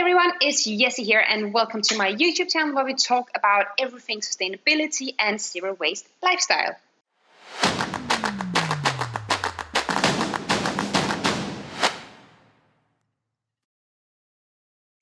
everyone, it's Jessie here and welcome to my YouTube channel where we talk about everything sustainability and zero waste lifestyle.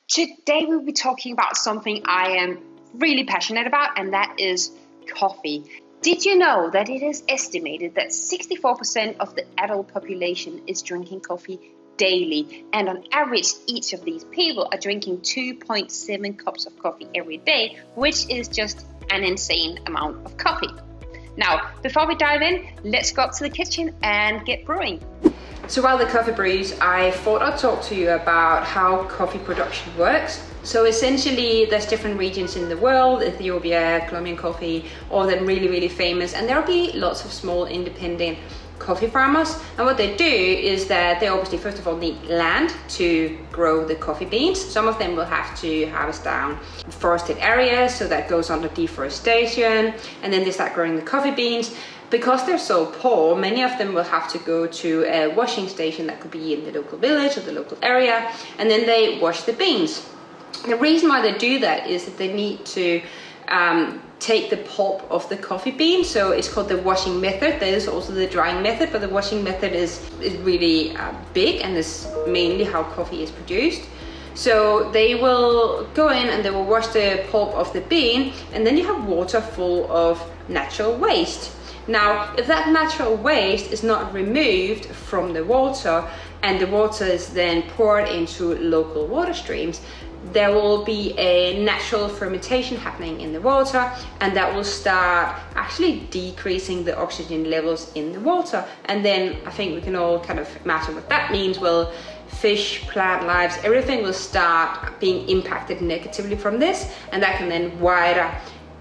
Today we'll be talking about something I am really passionate about, and that is coffee. Did you know that it is estimated that 64% of the adult population is drinking coffee daily, and on average each of these people are drinking 2.7 cups of coffee every day, which is just an insane amount of coffee. Now, before we dive in, let's go up to the kitchen and get brewing. So while the coffee brews, I thought I'd talk to you about how coffee production works. So essentially there's different regions in the world, Ethiopia, Colombian coffee, all of them really famous, and there'll be lots of small independent coffee farmers. And what they do is that they obviously first of all need land to grow the coffee beans. Some of them will have to harvest down forested areas, so that goes under deforestation, and then they start growing the coffee beans. Because they're so poor, many of them will have to go to a washing station that could be in the local village or the local area, and then they wash the beans. The reason why they do that is that they need to take the pulp of the coffee bean, so it's called the washing method. There is also the drying method, but the washing method is really big and is mainly how coffee is produced. So they will go in and they will wash the pulp of the bean, and then you have water full of natural waste. Now, if that natural waste is not removed from the water and the water is then poured into local water streams, there will be a natural fermentation happening in the water, and that will start actually decreasing the oxygen levels in the water. And then I think we can all kind of imagine what that means. Well, fish, plant lives, everything will start being impacted negatively from this, and that can then wider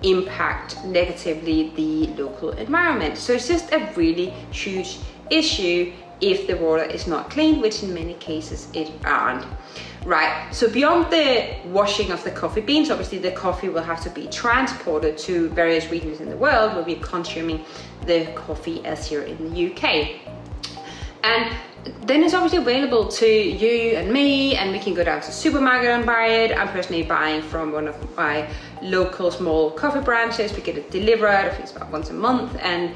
impact negatively the local environment. So it's just a really huge issue if the water is not clean, which in many cases it aren't. Right, so beyond the washing of the coffee beans, obviously the coffee will have to be transported to various regions in the world where we're consuming the coffee as here in the UK. And then it's obviously available to you and me, and we can go down to the supermarket and buy it. I'm personally buying from one of my local small coffee branches. We get it delivered, I think it's about once a month, and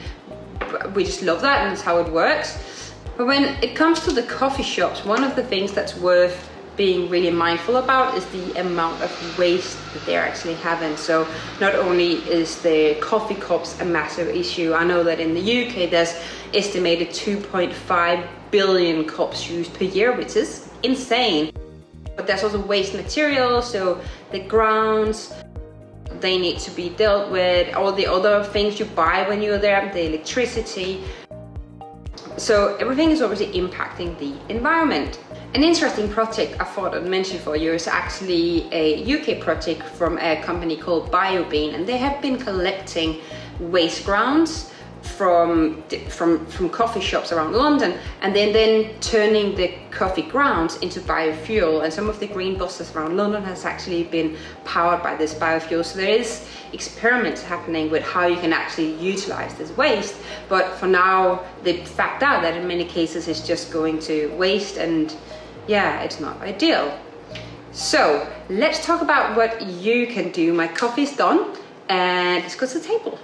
we just love that, and that's how it works. But when it comes to the coffee shops, one of the things that's worth being really mindful about is the amount of waste that they're actually having. So not only is the coffee cups a massive issue, I know that in the UK there's estimated 2.5 billion cups used per year, which is insane. But there's also waste materials, so the grounds, they need to be dealt with, all the other things you buy when you're there, the electricity. So everything is obviously impacting the environment. An interesting project I thought I'd mention for you is actually a UK project from a company called BioBean, and they have been collecting waste grounds from coffee shops around London, and then turning the coffee grounds into biofuel. And some of the green buses around London has actually been powered by this biofuel. So there is experiments happening with how you can actually utilize this waste, but for now they fact out that in many cases it's just going to waste, and yeah, it's not ideal. So let's talk about what you can do. My coffee's done, and let's go to the table.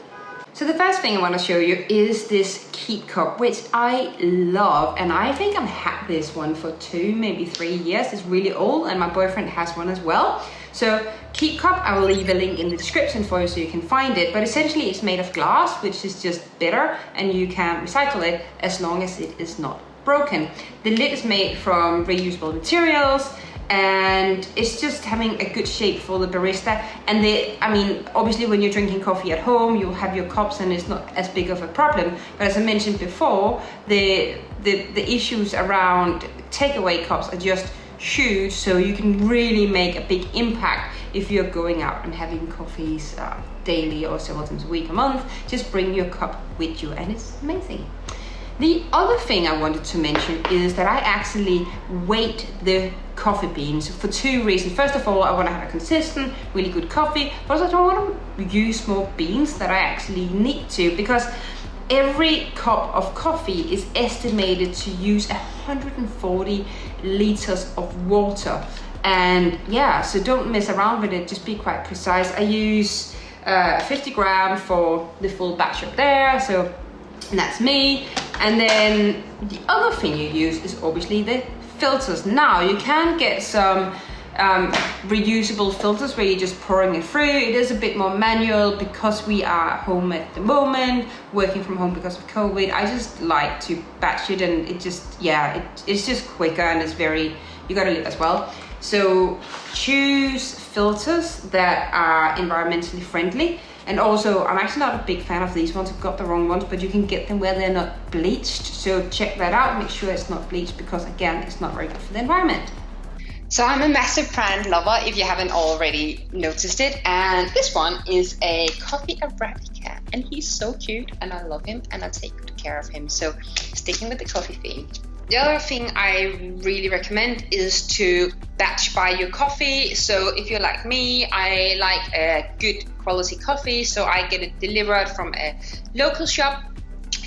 So the first thing I want to show you is this Keep cup, which I love, and I think I've had this one for 2, maybe 3 years. It's really old, and my boyfriend has one as well. So Keep cup, I will leave a link in the description for you so you can find it, but essentially it's made of glass, which is just better, and you can recycle it as long as it is not broken. The lid is made from reusable materials, and it's just having a good shape for the barista. And obviously when you're drinking coffee at home, you'll have your cups and it's not as big of a problem. But as I mentioned before, the issues around takeaway cups are just huge, so you can really make a big impact if you're going out and having coffees daily or several times a week, a month. Just bring your cup with you, and it's amazing. The other thing I wanted to mention is that I actually weight the coffee beans for 2 reasons. First of all, I want to have a consistent, really good coffee, but also I don't want to use more beans that I actually need to, because every cup of coffee is estimated to use 140 liters of water And yeah, so don't mess around with it, just be quite precise. I use 50 gram for the full batch up there, so that's me. And then the other thing you use is obviously the filters. Now you can get some reusable filters where you're just pouring it through. It is a bit more manual because we are at home at the moment, working from home because of COVID. I just like to batch it, and it just, yeah, it's just quicker, and it's very, you gotta live as well. So choose filters that are environmentally friendly. And also, I'm actually not a big fan of these ones. I've got the wrong ones, but you can get them where they're not bleached. So check that out, make sure it's not bleached, because again, it's not very good for the environment. So I'm a massive brand lover, if you haven't already noticed it. And this one is a coffee Arabica, and he's so cute, and I love him, and I take good care of him. So sticking with the coffee theme. The other thing I really recommend is to batch buy your coffee. So if you're like me, I like a good quality coffee, so I get it delivered from a local shop.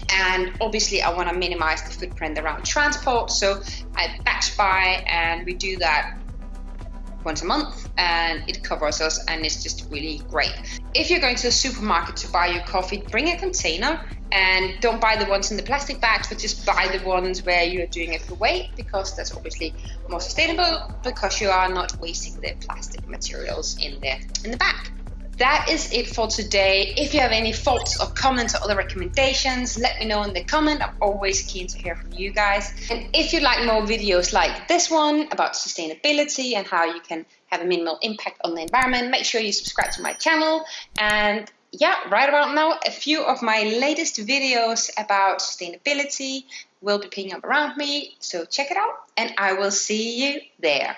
And obviously I want to minimize the footprint around transport, so I batch buy, and we do that once a month, and it covers us, and it's just really great. If you're going to the supermarket to buy your coffee, bring a container, and don't buy the ones in the plastic bags, but just buy the ones where you're doing it per weight, because that's obviously more sustainable, because you are not wasting the plastic materials in the bag. That is it for today. If you have any thoughts or comments or other recommendations, let me know in the comment. I'm always keen to hear from you guys. And if you'd like more videos like this one about sustainability and how you can have a minimal impact on the environment, make sure you subscribe to my channel. And yeah, right about now, a few of my latest videos about sustainability will be picking up around me. So check it out, and I will see you there.